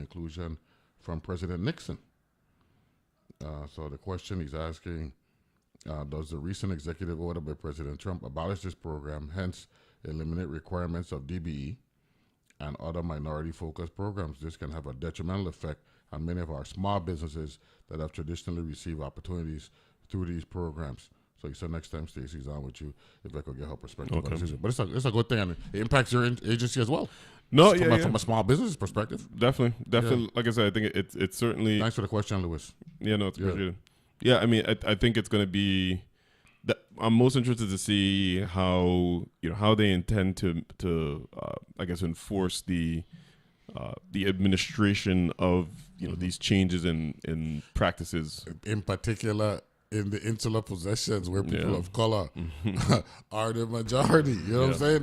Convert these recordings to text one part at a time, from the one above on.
inclusion from President Nixon. So the question he's asking, does the recent executive order by President Trump abolish this program, hence eliminate requirements of DBE and other minority-focused programs? This can have a detrimental effect on many of our small businesses that have traditionally received opportunities through these programs. So he said next time Stacey's on with you, if I could get her perspective on this. But it's a good thing, and it impacts your agency as well. No, From a small business perspective. Definitely. Yeah. Like I said, I think it's certainly. Thanks for the question, Louis. Yeah, no, it's appreciated. Yeah, I mean, I think it's going to be. I'm most interested to see how they intend to I guess enforce the administration of these changes in practices. In particular, in the insular possessions where people of color are the majority. You know what I'm saying?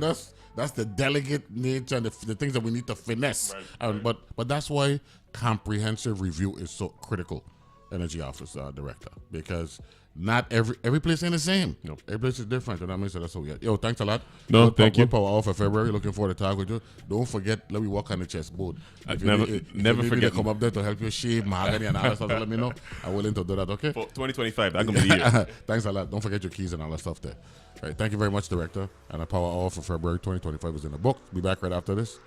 That's the delicate nature and the things that we need to finesse. Right. But that's why comprehensive review is so critical, Energy Office Director, because not every place ain't the same. No. Every place is different. You know what I mean? So that's what we got. Yo, thanks a lot. No, thank you. Power off for February. Looking forward to talk with you. Don't forget, let me walk on the chessboard. Never forget. To come up there to help you shave mahogany and all that stuff, let me know. I'm willing to do that, okay? For 2025, that's going to be the year. Thanks a lot. Don't forget your keys and all that stuff there. All right, thank you very much, Director. And a Power off for February 2025 is in the book. Be back right after this.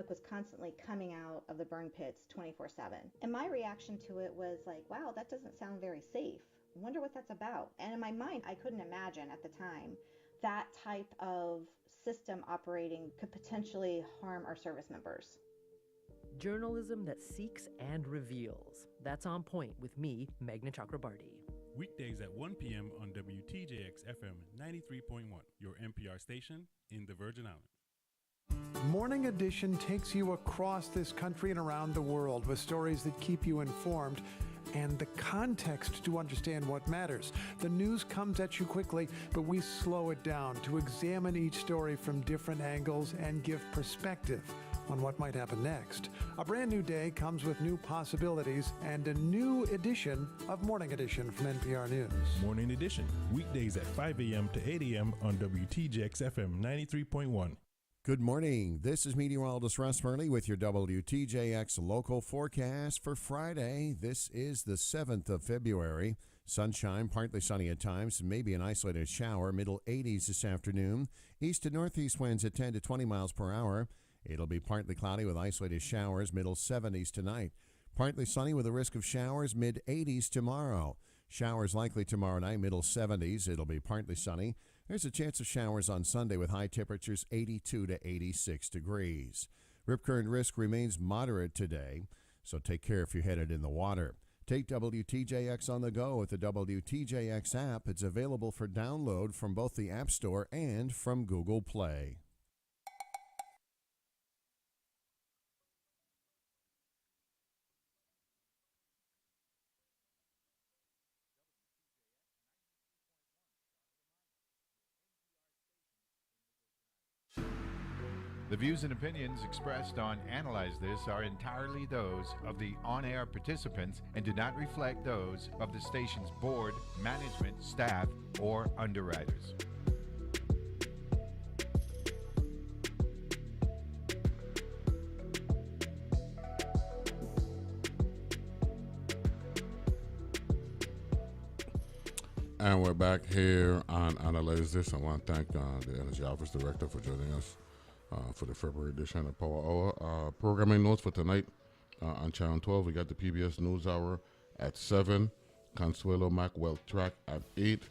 Was constantly coming out of the burn pits 24/7. And my reaction to it was like, wow, that doesn't sound very safe. I wonder what that's about. And in my mind, I couldn't imagine at the time that type of system operating could potentially harm our service members. Journalism that seeks and reveals. That's On Point with me, Meghna Chakrabarty. Weekdays at 1 p.m. on WTJX FM 93.1, your NPR station in the Virgin Islands. Morning Edition takes you across this country and around the world with stories that keep you informed and the context to understand what matters. The news comes at you quickly, but we slow it down to examine each story from different angles and give perspective on what might happen next. A brand new day comes with new possibilities and a new edition of Morning Edition from NPR News. Morning Edition, weekdays at 5 a.m. to 8 a.m. on WTJX FM 93.1. Good morning. This is meteorologist Russ Fernley with your WTJX local forecast for Friday. This is the 7th of February. Sunshine, partly sunny at times, maybe an isolated shower, middle 80s this afternoon. East to northeast winds at 10 to 20 miles per hour. It'll be partly cloudy with isolated showers, middle 70s tonight. Partly sunny with a risk of showers, mid 80s tomorrow. Showers likely tomorrow night, middle 70s. It'll be partly sunny. There's a chance of showers on Sunday with high temperatures 82 to 86 degrees. Rip current risk remains moderate today, so take care if you're headed in the water. Take WTJX on the go with the WTJX app. It's available for download from both the App Store and from Google Play. The views and opinions expressed on Analyze This are entirely those of the on-air participants and do not reflect those of the station's board, management, staff, or underwriters. And we're back here on Analyze This. I want to thank the Energy Office Director for joining us for the February edition of Power Hour. Programming notes for tonight on Channel 12. We got the PBS News Hour at 7. Consuelo Mac Wealth Track at 8.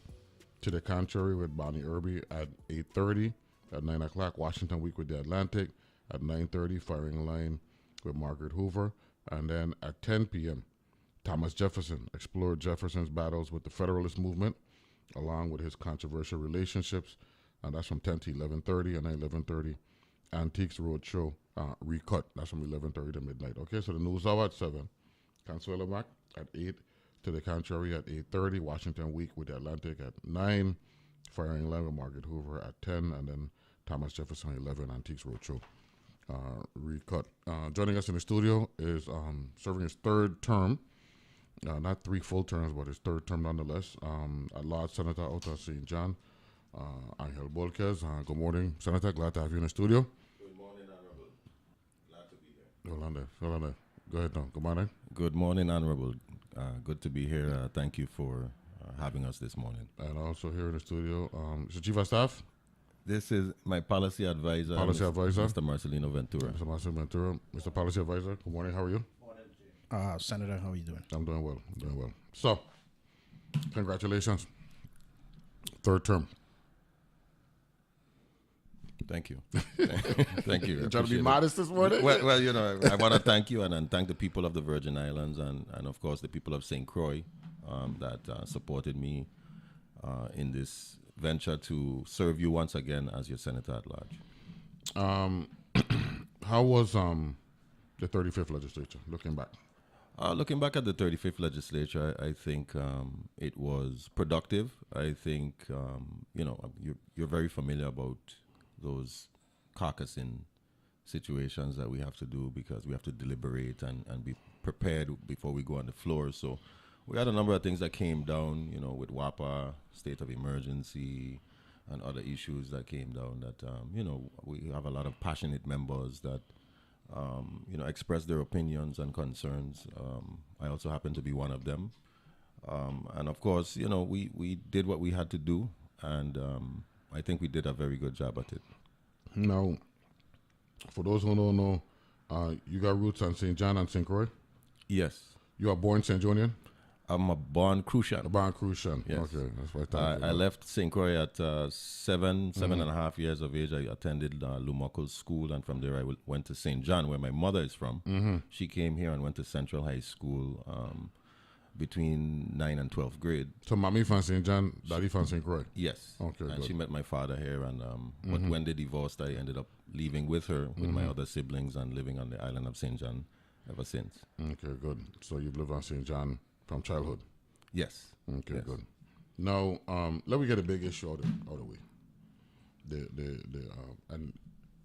To the Contrary with Bonnie Irby at 8:30. At 9 o'clock, Washington Week with the Atlantic. At 9:30, Firing Line with Margaret Hoover. And then at 10 p.m., Thomas Jefferson explored Jefferson's battles with the Federalist Movement, along with his controversial relationships. And that's from 10 to 11:30. And then 11:30, Antiques Roadshow Recut. That's from 11:30 to midnight. Okay, so the news hour at 7. Consuelo Mac at 8. to the contrary at 8:30. Washington Week with the Atlantic at 9. Firing 11, Margaret Hoover at 10. And then Thomas Jefferson 11, Antiques Roadshow. Recut. Joining us in the studio is serving his third term. Not 3 full terms, but his third term nonetheless. At large Senator out of St. John, Angel Bolques. Good morning, Senator. Glad to have you in the studio. Good morning, Honorable. Glad to be here. Yolanda. Go ahead now. Good morning. Good morning, Honorable. Good to be here. Thank you for having us this morning. And also here in the studio, is the Chief of Staff? This is my policy advisor, Mr. Marcelino Ventura. Mr. Marcelino Ventura. Mr. Policy Advisor, good morning. How are you? Senator, how are you doing? I'm doing well. So, congratulations. Third term. Thank you. Thank you. You're trying to be modest this morning? Well, I want to thank you and thank the people of the Virgin Islands and of course, the people of St. Croix that supported me in this venture to serve you once again as your Senator at Large. How was the 35th legislature, looking back? Looking back at the 35th legislature, I think it was productive. I think, you're very familiar about those caucusing situations that we have to do because we have to deliberate and be prepared before we go on the floor. So we had a number of things that came down, with WAPA, state of emergency, and other issues that came down that, we have a lot of passionate members that, express their opinions and concerns. I also happen to be one of them. And of course, we did what we had to do, and I think we did a very good job at it. Now, for those who don't know, you got roots on St. John and St. Croix? Yes. You are born St. Johnian? I'm a born Crucian. Yes. Okay, that's what I left St. Croix at seven and a half years of age. I attended Lumocos School, and from there I went to St. John, where my mother is from. Mm-hmm. She came here and went to Central High School between 9th and 12th grade. So mommy from St. John, daddy from St. Croix? Yes. Okay, and good. she met my father here, and but when they divorced, I ended up leaving with her, with my other siblings, and living on the island of St. John ever since. Okay, good. So you've lived on St. John from childhood? Yes. Okay, yes. Good. Now, let me get a big issue out of the way. And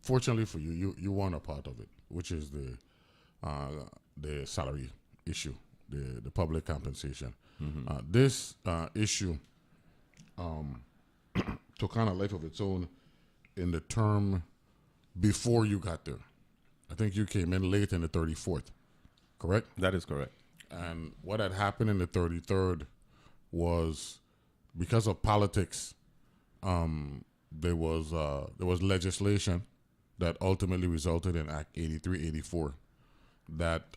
fortunately for you, you weren't a part of it, which is the salary issue, the public compensation. This issue took on a life of its own in the term before you got there. I think you came in late in the 34th, correct? That is correct. And what had happened in the 33rd was, because of politics, there was legislation that ultimately resulted in Act 83-84 that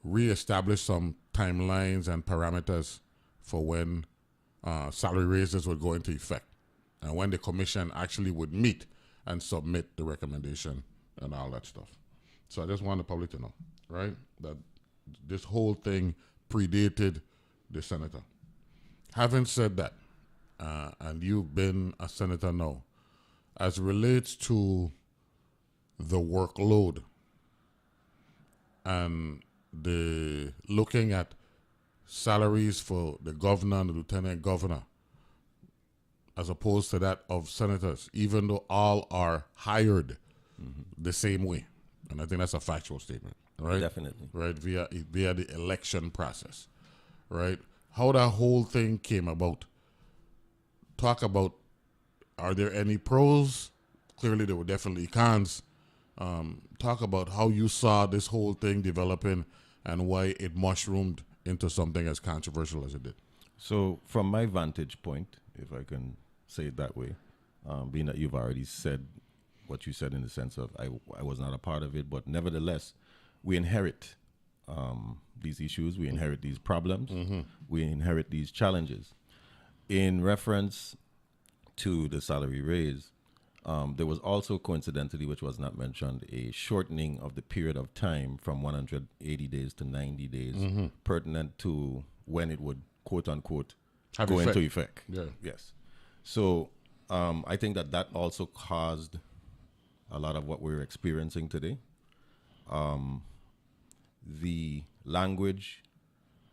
reestablished some timelines and parameters for when salary raises would go into effect and when the commission actually would meet and submit the recommendation and all that stuff. So I just want the public to know, right, that this whole thing predated the senator. Having said that, and you've been a senator now, as it relates to the workload and the looking at salaries for the governor and the lieutenant governor, as opposed to that of senators, even though all are hired the same way. And I think that's a factual statement, right? Definitely. Right, via the election process, right? How that whole thing came about. Talk about, are there any pros? Clearly there were definitely cons. Talk about how you saw this whole thing developing and why it mushroomed into something as controversial as it did. So from my vantage point, if I can say it that way, being that you've already said what you said in the sense of I was not a part of it, but nevertheless, we inherit these issues, we inherit these problems, we inherit these challenges. In reference to the salary raise, there was also coincidentally, which was not mentioned, a shortening of the period of time from 180 days to 90 days, pertinent to when it would, quote unquote, go into effect. Yeah. Yes. So I think that also caused a lot of what we're experiencing today. The language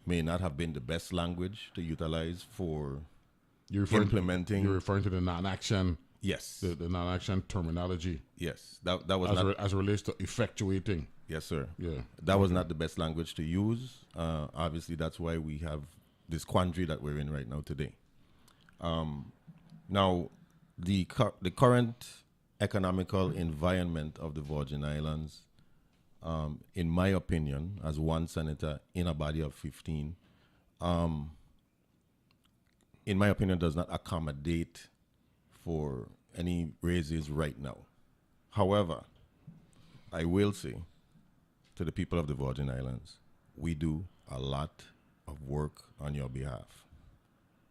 may not have been the best language to utilize for You're referring to the non-action. Yes. The non-action terminology. Yes. That was as it relates to effectuating. Yes, sir. Yeah. That was not the best language to use. Obviously, that's why we have this quandary that we're in right now today. Now, the current economical environment of the Virgin Islands, in my opinion, as one senator in a body of 15, in my opinion, does not accommodate for any raises right now. However, I will say to the people of the Virgin Islands, we do a lot of work on your behalf.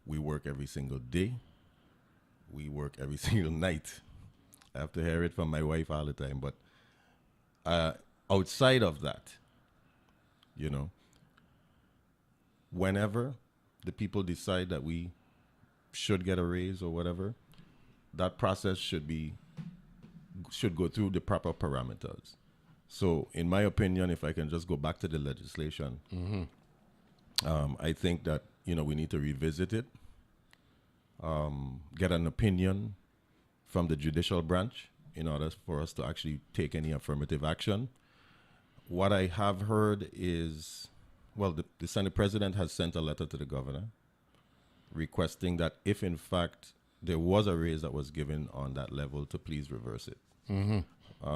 We work every single day. We work every single night. I have to hear it from my wife all the time. But outside of that, whenever the people decide that we should get a raise or whatever, that process should go through the proper parameters. So, in my opinion, if I can just go back to the legislation, I think that we need to revisit it, get an opinion from the judicial branch in order for us to actually take any affirmative action. What I have heard is, the Senate President has sent a letter to the governor requesting that if in fact there was a raise that was given on that level, to please reverse it.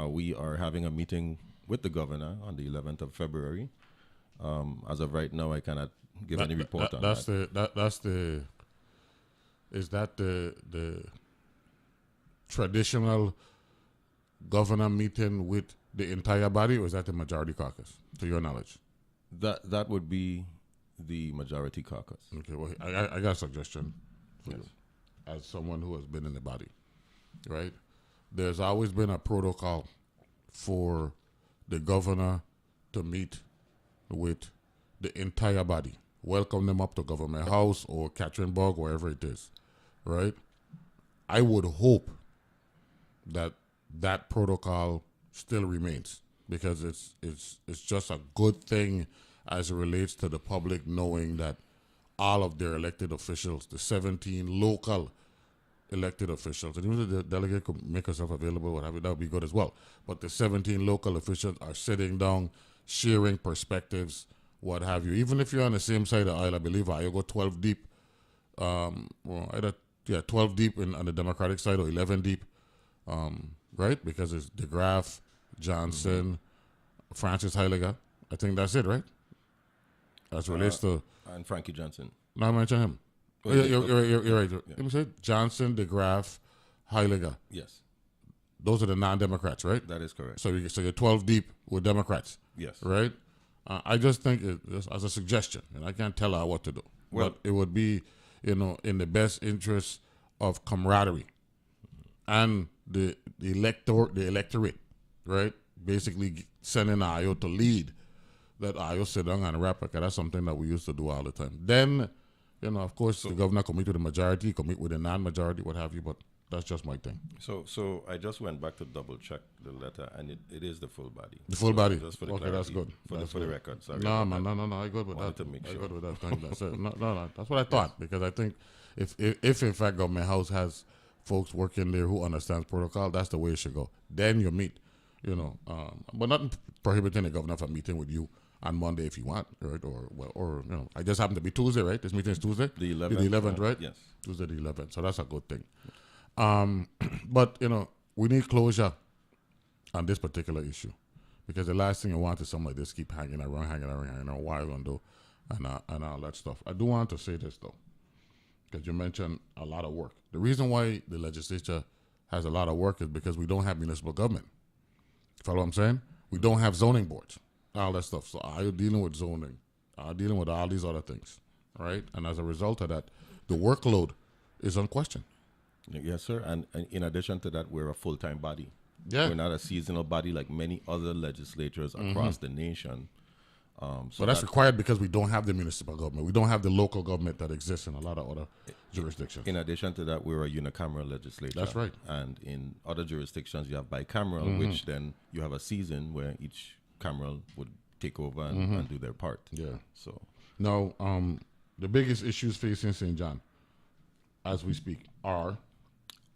We are having a meeting with the governor on the 11th of February. As of right now, I cannot give any report on that. Is that the traditional governor meeting with the entire body, or is that the majority caucus, to your knowledge? That would be the majority caucus. Okay, well, I got a suggestion for you, as someone who has been in the body, right? There's always been a protocol for the governor to meet with the entire body, welcome them up to Government House or Katerinburg, wherever it is, right? I would hope that that protocol still remains, because it's just a good thing as it relates to the public knowing that all of their elected officials, the 17 local elected officials, and even if the delegate could make herself available, what have you, that would be good as well. But the 17 local officials are sitting down, sharing perspectives, what have you. Even if you're on the same side of the aisle, I believe I go 12 deep, 12 deep on the Democratic side, or 11 deep, right? Because it's DeGraff, Johnson, Francis Heiliger. I think that's it, right? As it relates to... And Frankie Johnson. No, I mentioned him. You're right. Yeah. Let me say it. Johnson, DeGraff, Heiliger. Yes. Those are the non-Democrats, right? That is correct. So you're 12 deep with Democrats. Yes. Right? I just think, just as a suggestion, and I can't tell her what to do, but it would be, in the best interest of camaraderie and the electorate, right? Basically sending IO to lead, that IO sit down and rap, because that's something that we used to do all the time. Then, of course, the governor can meet with the majority, can meet with the non-majority, what have you, but that's just my thing. So I just went back to double check the letter, and it is the full body. The full body. Just for the okay, that's good. For the record. Sorry. No, man, no. I good with that. To make sure. I good with that. Thank you. That's it. No. That's what I thought, because I think if in fact Government House has folks working there who understands protocol, that's the way it should go. Then you meet, but not prohibiting the governor from meeting with you on Monday if you want, right? Or I just happen to be Tuesday, right? This meeting is Tuesday. The 11th. The 11th, right? Yes. Tuesday the 11th. So that's a good thing. But we need closure on this particular issue, because the last thing you want is something like this keep hanging around while and all that stuff. I do want to say this though, because you mentioned a lot of work. The reason why the legislature has a lot of work is because we don't have municipal government. Follow what I'm saying? We don't have zoning boards, all that stuff. So are you dealing with zoning? Are you dealing with all these other things, right? And as a result of that, the workload is unquestioned. Yes, sir. And in addition to that, we're a full-time body. Yeah. We're not a seasonal body like many other legislatures across the nation. So that's required because we don't have the municipal government. We don't have the local government that exists in a lot of other jurisdictions. In addition to that, we're a unicameral legislature. That's right. And in other jurisdictions, you have bicameral, which then you have a season where each cameral would take over and do their part. Yeah. So Now, the biggest issues facing St. John, as we speak, are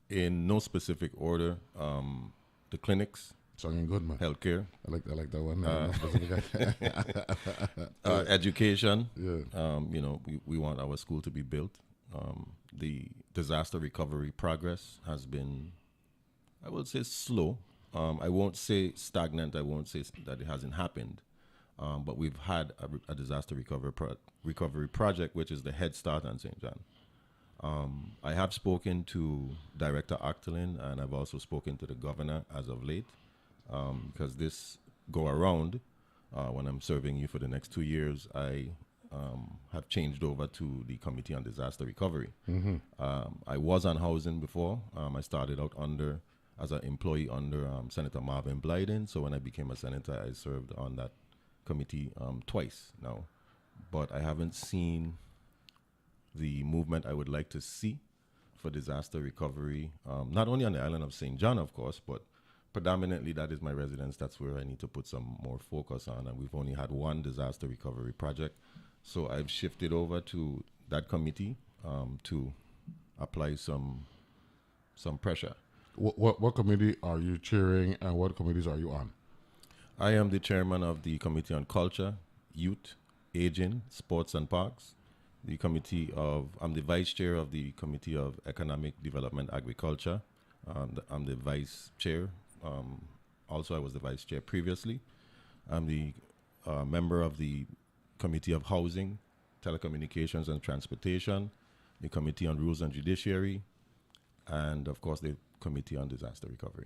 In no specific order, the clinics, sounding good, man. healthcare, I like that one. No specific- education. Yeah. We want our school to be built. The disaster recovery progress has been, I would say, slow. I won't say stagnant. I won't say that it hasn't happened. But we've had a disaster recovery project, which is the Head Start on St. John. I have spoken to Director Octolin, and I've also spoken to the governor as of late, because this go around, when I'm serving you for the next 2 years, I have changed over to the Committee on Disaster Recovery. I was on housing before. I started out as an employee under Senator Marvin Blyden. So when I became a senator, I served on that committee twice now. But I haven't seen the movement I would like to see for disaster recovery, not only on the island of St. John, of course, but predominantly that is my residence. That's where I need to put some more focus on. And we've only had one disaster recovery project. So I've shifted over to that committee to apply some pressure. What committee are you chairing, and what committees are you on? I am the chairman of the Committee on Culture, Youth, Aging, Sports and Parks. I'm the vice chair of the Committee of Economic Development, Agriculture. I'm the vice chair. Also, I was the vice chair previously. I'm the member of the Committee of Housing, Telecommunications and Transportation, the Committee on Rules and Judiciary, and of course the Committee on Disaster Recovery.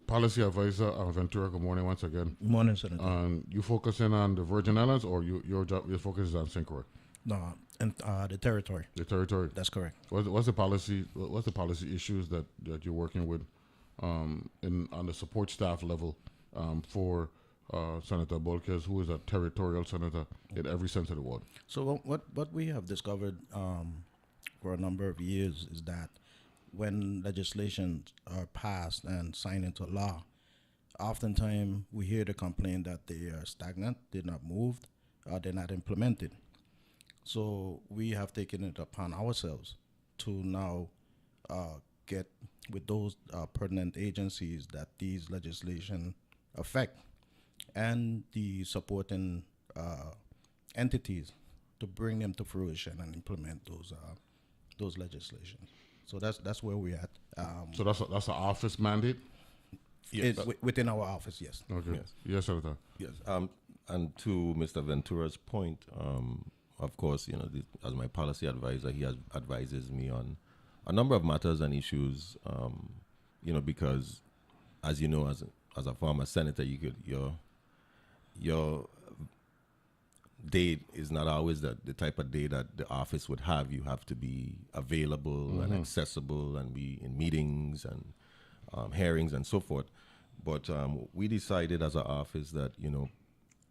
Policy Advisor Ventura, good morning once again. Good morning, Senator. You focusing on the Virgin Islands, or your focus is on St. Croix? No, and the territory. The territory. That's correct. What's the policy issues that you're working with on the support staff level for Senator Bolques, who is a territorial senator in every sense of the word? So what we have discovered for a number of years is that when legislations are passed and signed into law, oftentimes we hear the complaint that they are stagnant, they're not moved, they're not implemented. So we have taken it upon ourselves to now get with those pertinent agencies that these legislation affect and the supporting entities to bring them to fruition and implement those legislations. So that's where we're at. So that's an office mandate? Yes. Within our office, yes. Okay. Yes, Senator. Yes. And to Mr. Ventura's point, of course, as my policy advisor, he advises me on a number of matters and issues. Because, as you know, as a former senator, your day is not always the type of day that the office would have. You have to be available and accessible and be in meetings and hearings and so forth. But we decided as an office that,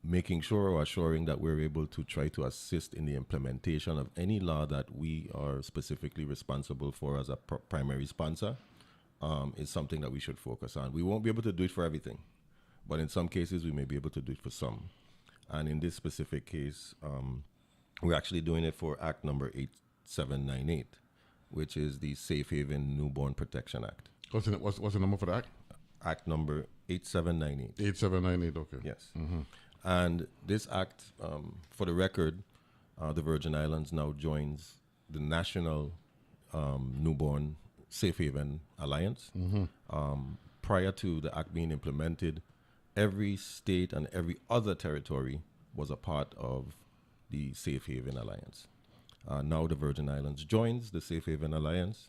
making sure or assuring that we're able to try to assist in the implementation of any law that we are specifically responsible for as a primary sponsor is something that we should focus on. We won't be able to do it for everything, but in some cases we may be able to do it for some. And in this specific case, we're actually doing it for Act number 8798, which is the Safe Haven Newborn Protection Act. What's the number for the act? Act number 8798. 8798, okay. Yes. And this act, for the record, the Virgin Islands now joins the National Newborn Safe Haven Alliance. Prior to the act being implemented, every state and every other territory was a part of the Safe Haven Alliance. Now the Virgin Islands joins the Safe Haven Alliance.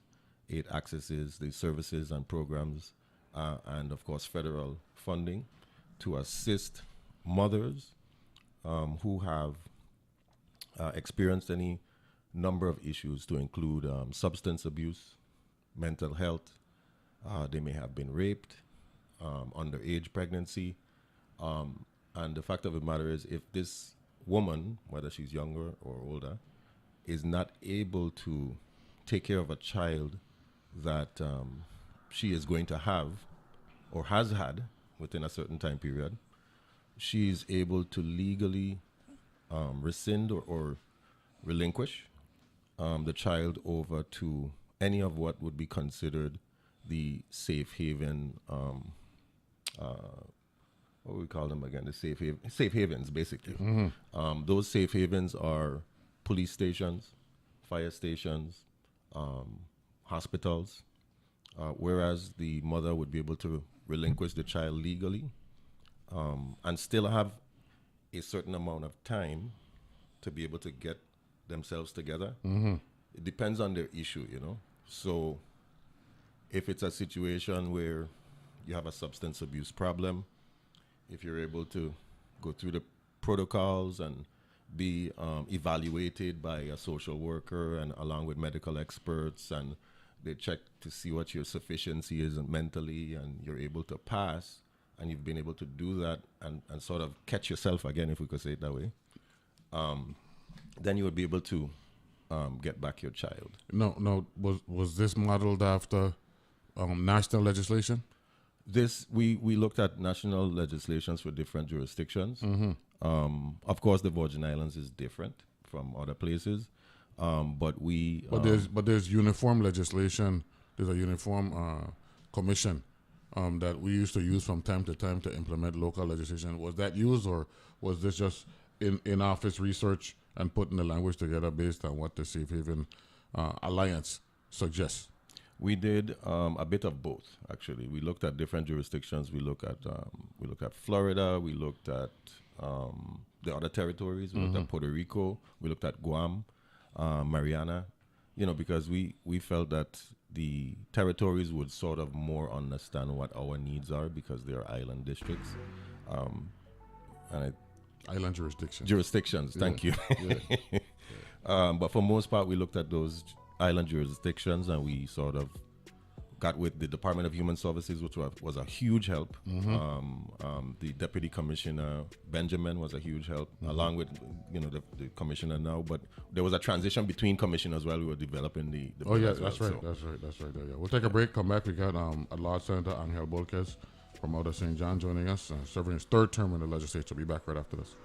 It accesses the services and programs and, of course, federal funding to assist mothers who have experienced any number of issues, to include substance abuse, mental health. They may have been raped, underage pregnancy. And the fact of the matter is, if this woman, whether she's younger or older, is not able to take care of a child that she is going to have or has had within a certain time period, she is able to legally rescind or relinquish the child over to any of what would be considered the safe haven, what do we call them again? The safe havens, basically. Those safe havens are police stations, fire stations, hospitals, whereas the mother would be able to relinquish the child legally and still have a certain amount of time to be able to get themselves together. It depends on their issue, you know. So if it's a situation where you have a substance abuse problem, if you're able to go through the protocols and be evaluated by a social worker and along with medical experts, and they check to see what your sufficiency is mentally, and you're able to pass, and you've been able to do that and sort of catch yourself again, if we could say it that way, then you would be able to get back your child. No, was this modeled after national legislation? We looked at national legislations for different jurisdictions. Of course, the Virgin Islands is different from other places, but there's uniform legislation. There's a uniform commission that we used to use from time to time to implement local legislation. Was that used, or was this just in office research and putting the language together based on what the Safe Haven Alliance suggests? We did a bit of both, actually. We looked at different jurisdictions. We looked at Florida. We looked at the other territories. We looked at Puerto Rico. We looked at Guam, Mariana. You know, because we felt that the territories would sort of more understand what our needs are because they are island districts. Island jurisdictions. Jurisdictions. Thank you. But for most part, we looked at those island jurisdictions, and we sort of got with the Department of Human Services, which was a huge help. The Deputy Commissioner Benjamin was a huge help, along with the commissioner now. But there was a transition between commissioners while we were developing the bill. That's right. Yeah. We'll take a break. Come back. We got at Large Senator Angel Bolques from out of St. John joining us, serving his third term in the legislature. We'll be back right after this.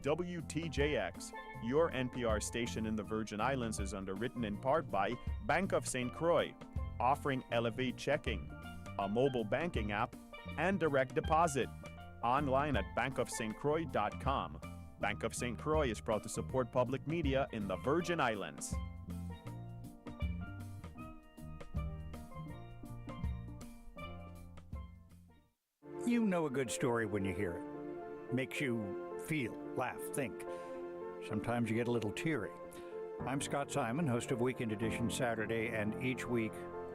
WTJX, your NPR station in the Virgin Islands, is underwritten in part by Bank of St. Croix, offering Elevate Checking, a mobile banking app, and direct deposit. Online at bankofstcroix.com. Bank of St. Croix is proud to support public media in the Virgin Islands. You know a good story when you hear it. Makes you feel, laugh, think. Sometimes you get a little teary. I'm Scott Simon, host of Weekend Edition Saturday, and each week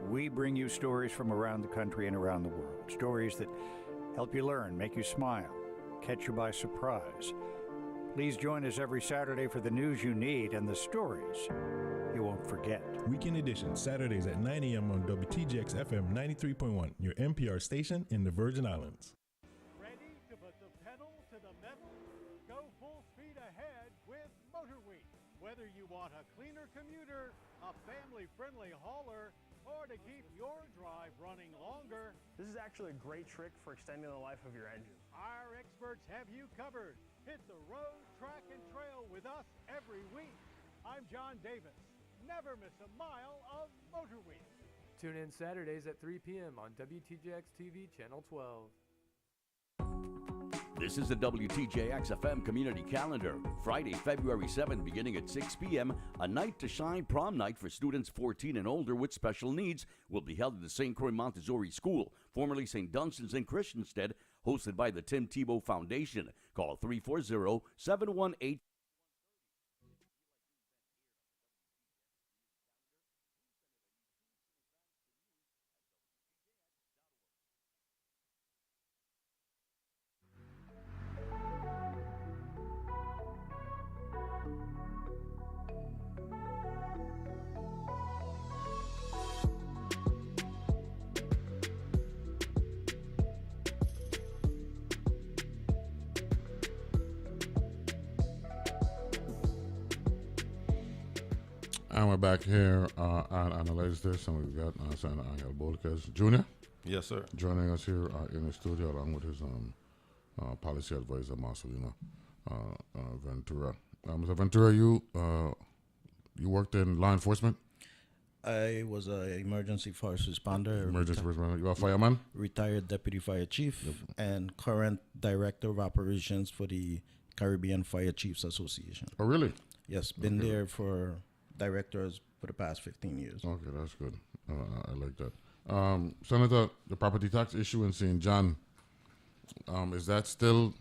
we bring you stories from around the country and around the world. Stories that help you learn, make you smile, catch you by surprise. Please join us every Saturday for the news you need and the stories you won't forget. Weekend Edition, Saturdays at 9 a.m. on WTJX FM 93.1, your NPR station in the Virgin Islands. Ready to put the pedal to the metal? Go full speed ahead with MotorWeek. Whether you want a cleaner commuter, a family-friendly hauler, or to keep your drive running longer, this is actually a great trick for extending the life of your engine. Our experts have you covered. Hit the road, track, and trail with us every week. I'm John Davis. Never miss a mile of MotorWeek. Tune in Saturdays at 3 p.m. on WTJX TV Channel 12. This is the WTJX FM Community Calendar. Friday, February 7th, beginning at 6 p.m., a Night to Shine prom night for students 14 and older with special needs will be held at the St. Croix Montessori School, formerly St. Dunstan's in Christiansted, hosted by the Tim Tebow Foundation. Call 340-718. And we're back here and analyze this, and we've got Large Angel Bolques Jr. Yes, sir. Joining us here in the studio along with his policy advisor, Marcelino Ventura. Mr. Ventura, you worked in law enforcement? I was an emergency first responder. Emergency first responder. You are a fireman? Retired deputy fire chief and current director of operations for the Caribbean Fire Chiefs Association. Oh, really? Yes, been there for directors for the past 15 years. Okay, that's good. I like that. Senator, the property tax issue in St. John, is that still,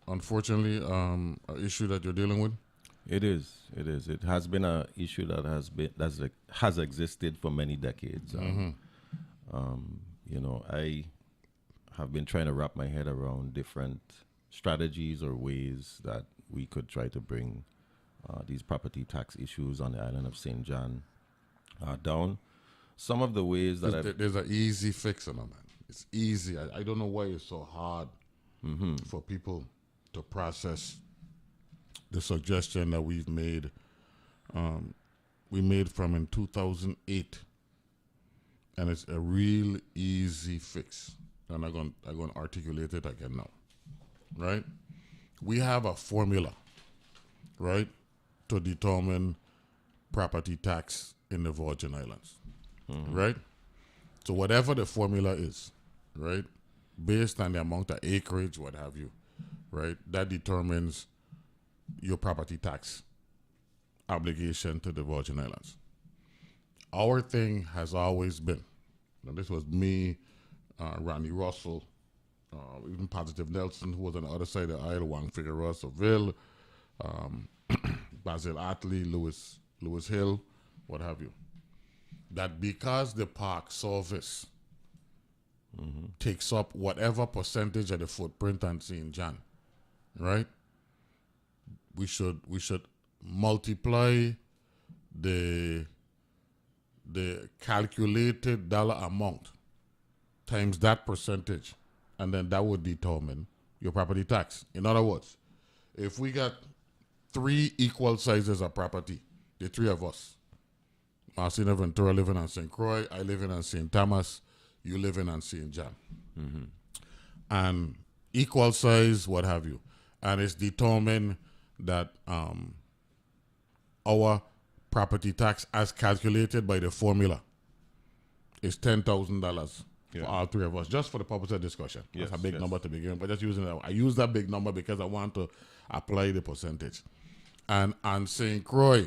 unfortunately, an issue that you're dealing with? It is. It is. It has been an issue that has existed for many decades. You know, I have been trying to wrap my head around different strategies or ways that we could try to bring these property tax issues on the island of St. John down. Some of the ways that there's an easy fix on that, man. It's easy. I don't know why it's so hard for people to process the suggestion that we've made. We made from in 2008, and it's a real easy fix. And I'm going to articulate it again now. Right? We have a formula, right, to determine property tax in the Virgin Islands, right? So whatever the formula is, right, based on the amount of acreage, what have you, right, that determines your property tax obligation to the Virgin Islands. Our thing has always been, and this was me, Ronnie Russell, even Positive Nelson, who was on the other side of the aisle, Juan Figueroa Seville, Basil Atley, Lewis Hill, what have you, that because the Park Service takes up whatever percentage of the footprint on St. John, right? We should multiply the calculated dollar amount times that percentage, and then that would determine your property tax. In other words, if we got 3 equal sizes of property, the 3 of us, Marcelino Ventura living on St. Croix, I living on St. Thomas, you living on St. John. And equal size, what have you. And it's determined that our property tax as calculated by the formula is $10,000 for all 3 of us, just for the purpose of discussion. That's a big number to begin with, but just using that. I use that big number because I want to apply the percentage. And on St. Croix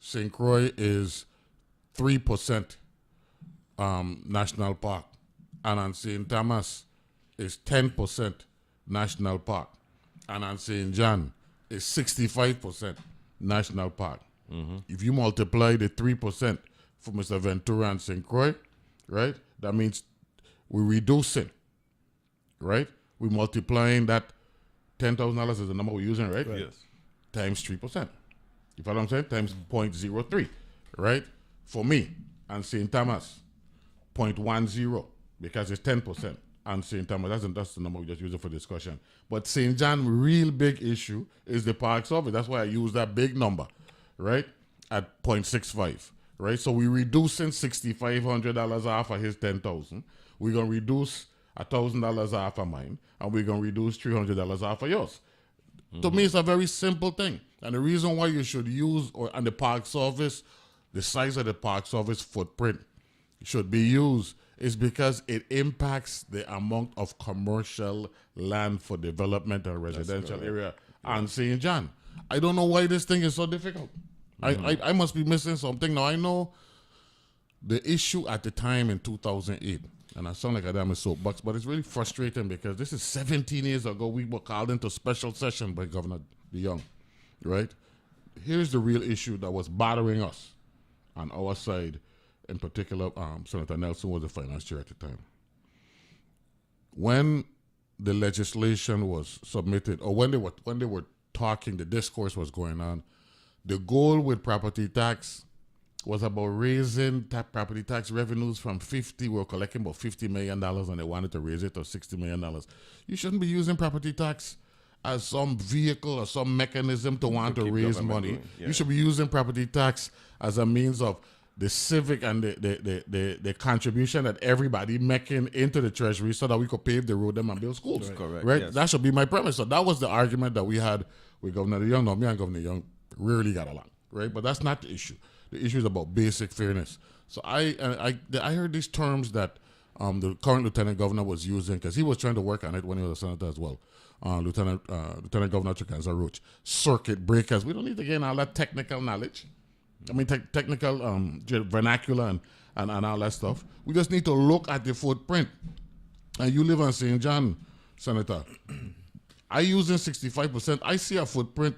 is 3% national park. And on St. Thomas is 10% national park. And on St. John is 65% national park. If you multiply the 3% for Mr. Ventura and St. Croix, right, that means we're reducing, right? We're multiplying that $10,000 is the number we're using, right? Yes. Times 3%. You follow what I'm saying? Times 0.03, right? For me and St. Thomas, 0.10, because it's 10%. And St. Thomas, that's the number we just use it for discussion. But St. John, real big issue is the Park Service. That's why I use that big number, right? At 0.65, right? So we're reducing $6,500 off of his $10,000. We're going to reduce $1,000 off of mine, and we're going to reduce $300 off of yours. To me, it's a very simple thing. And the reason why you should use, and the Park Service, the size of the Park Service footprint should be used is because it impacts the amount of commercial land for development and residential area on St. John. I don't know why this thing is so difficult. I must be missing something. Now, I know the issue at the time in 2008, and I sound like a damn soapbox, but it's really frustrating because this is 17 years ago. We were called into special session by Governor DeYoung, right? Here's the real issue that was bothering us on our side. In particular, Senator Nelson was the finance chair at the time. When the legislation was submitted, or when they were talking, the discourse was going on, the goal with property tax was about raising property tax revenues from 50. We were collecting about $50 million, and they wanted to raise it to $60 million. You shouldn't be using property tax as some vehicle or some mechanism to want to keep raise government money. going, yeah. You should be using property tax as a means of the civic and the contribution that everybody making into the treasury so that we could pave the road them and build schools. Correct, Right? yes. That should be my premise. So that was the argument that we had with Governor Young. No, me and Governor Young rarely got along. Right? But that's not the issue. The issue is about basic fairness. So I heard these terms that the current lieutenant governor was using, because he was trying to work on it when he was a senator as well. Lieutenant Governor Chicanza Roach, circuit breakers. We don't need to gain all that technical knowledge. I mean, technical vernacular and all that stuff. We just need to look at the footprint. And you live on St. John, Senator. I using 65%. I see a footprint.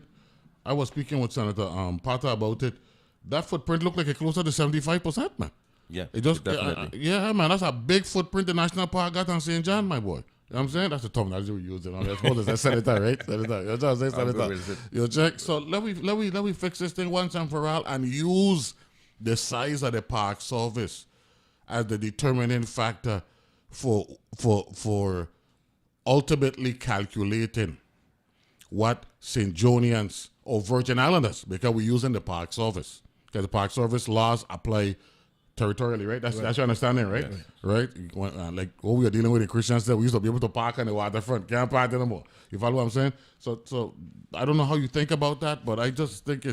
I was speaking with Senator Potter about it. That footprint looked like it closer to 75%, man. Yeah, it just definitely. yeah, man. That's a big footprint the national park got on St. John, my boy. You know what I'm saying? That's the terminology we use. I suppose it's Senator, right? Senator. You're just saying Senator. You check. So let me fix this thing once and for all and use the size of the park service as the determining factor for ultimately calculating what St. Johnians or Virgin Islanders, because we're using the park service. Because the park service laws apply territorially, right? That's your understanding, right? Yes. Right? Like what we are dealing with in Christians, that we used to be able to park on the waterfront. Can't park anymore. You follow what I'm saying? So I don't know how you think about that, but I just think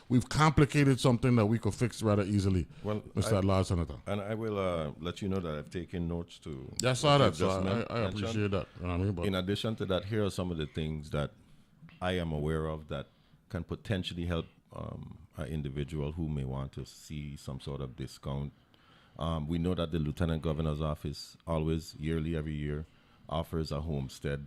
we've complicated something that we could fix rather easily. Well, Mr. Large Senator. And I will let you know that I've taken notes to. Yeah, I saw that. So mentioned. I appreciate that. You know what I mean? But in addition to that, here are some of the things that I am aware of that can potentially help an individual who may want to see some sort of discount. We know that the Lieutenant Governor's office always, yearly, every year, offers a homestead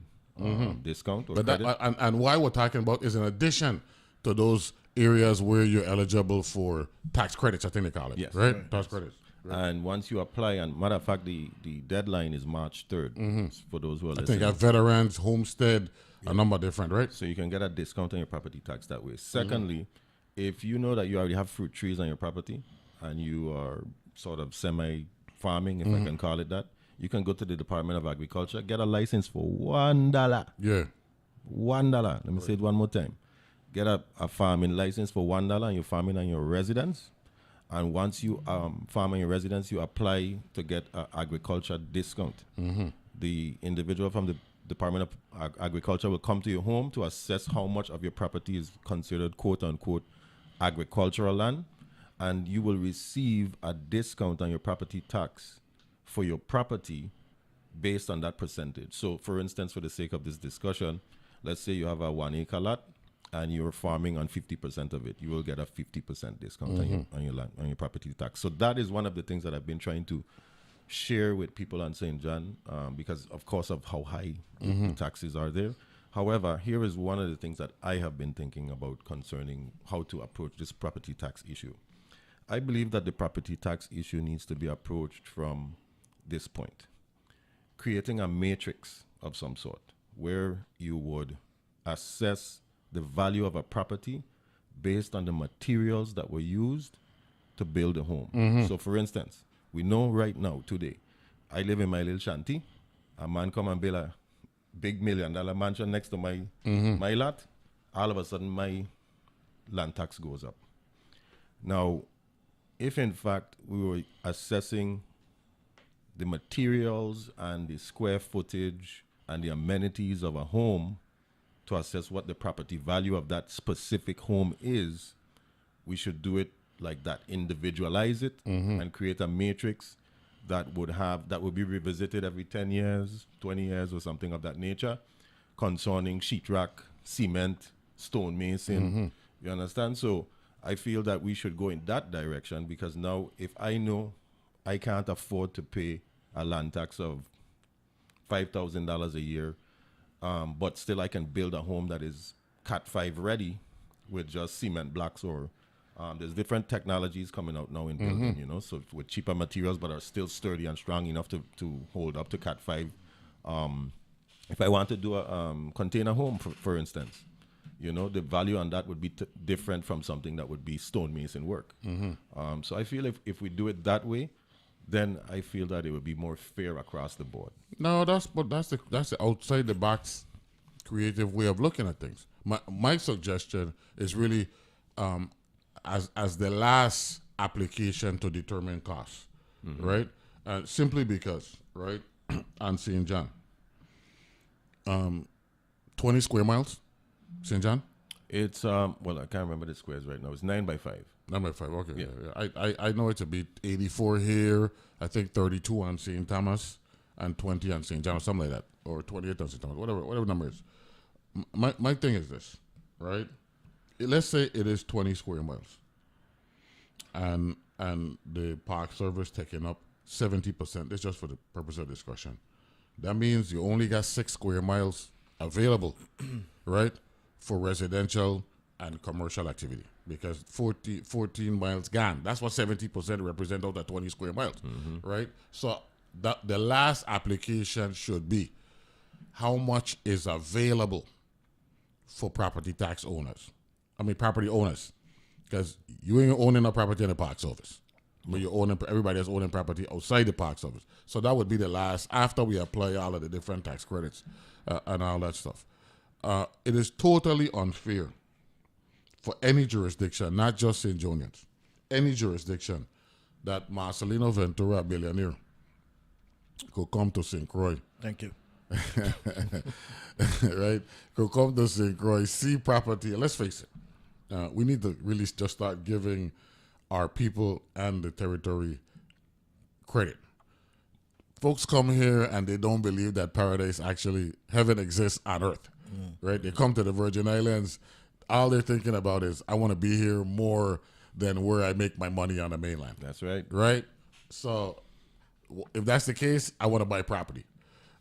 discount. Or but and why we're talking about is in addition to those areas where you're eligible for tax credits, I think they call it. Yes. Right? Tax credits. Right. And once you apply, and matter of fact, the deadline is March 3rd for those who are I listening. think veterans, homestead, a number different, right? So you can get a discount on your property tax that way. Secondly, if you know that you already have fruit trees on your property and you are sort of semi-farming, if I can call it that, you can go to the Department of Agriculture, get a license for $1. Yeah. $1. Let me say it one more time. Get a farming license for $1 and you're farming on your residence. And once you farm on your residence, you apply to get an agriculture discount. The individual from the Department of Agriculture will come to your home to assess how much of your property is considered quote-unquote agricultural land, and you will receive a discount on your property tax for your property based on that percentage. So, for instance, for the sake of this discussion, let's say you have a 1 acre lot and you're farming on 50% of it. You will get a 50% discount on your land, on your property tax. So that is one of the things that I've been trying to share with people on St. John because, of course, of how high the taxes are there. However, here is one of the things that I have been thinking about concerning how to approach this property tax issue. I believe that the property tax issue needs to be approached from this point. Creating a matrix of some sort where you would assess the value of a property based on the materials that were used to build a home. So, for instance, we know right now, today, I live in my little shanty. A man come and build a big $1 million mansion next to my my lot. All of a sudden, my land tax goes up. Now, if in fact we were assessing the materials and the square footage and the amenities of a home to assess what the property value of that specific home is, we should do it like that, individualize it and create a matrix that would be revisited every 10 years, 20 years or something of that nature concerning sheetrock, cement, stonemason. You understand? So I feel that we should go in that direction because now if I know I can't afford to pay a land tax of $5,000 a year, but still I can build a home that is Cat 5 ready with just cement blocks or there's different technologies coming out now in building, you know, so with cheaper materials but are still sturdy and strong enough to hold up to Cat 5. If I want to do a container home, for instance, you know, the value on that would be different from something that would be stonemason work. So I feel if we do it that way, then I feel that it would be more fair across the board. No, that's the outside the box creative way of looking at things. My suggestion is really as the last application to determine costs, right? Simply because, right, on St. John, 20 square miles, St. John? It's, well, I can't remember the squares right now. It's 9 by 5. 9 by 5, okay. Yeah. Yeah. I know it's a bit 84 here, I think 32 on St. Thomas, and 20 on St. John, or something like that, or 28 on St. Thomas, whatever number is. My thing is this, right? Let's say it is 20 square miles, and the park service taking up 70%. That's just for the purpose of discussion. That means you only got 6 square miles available, right, for residential and commercial activity, because 14 miles gone. That's what 70% represent out of 20 square miles, right? So the last application should be how much is available for property tax owners. I mean, property owners, because you ain't owning a property in the park service, but you're owning, everybody is owning property outside the park service. So that would be the last, after we apply all of the different tax credits and all that stuff. It is totally unfair for any jurisdiction, not just St. Jonians, any jurisdiction, that Marcelino Ventura, a billionaire, could come to St. Croix. Thank you. Right? Could come to St. Croix, see property, and let's face it, we need to really just start giving our people and the territory credit. Folks come here and they don't believe that paradise, actually, heaven exists on earth, right? They come to the Virgin Islands, all they're thinking about is, I want to be here more than where I make my money on the mainland. That's right. Right? So if that's the case, I want to buy property.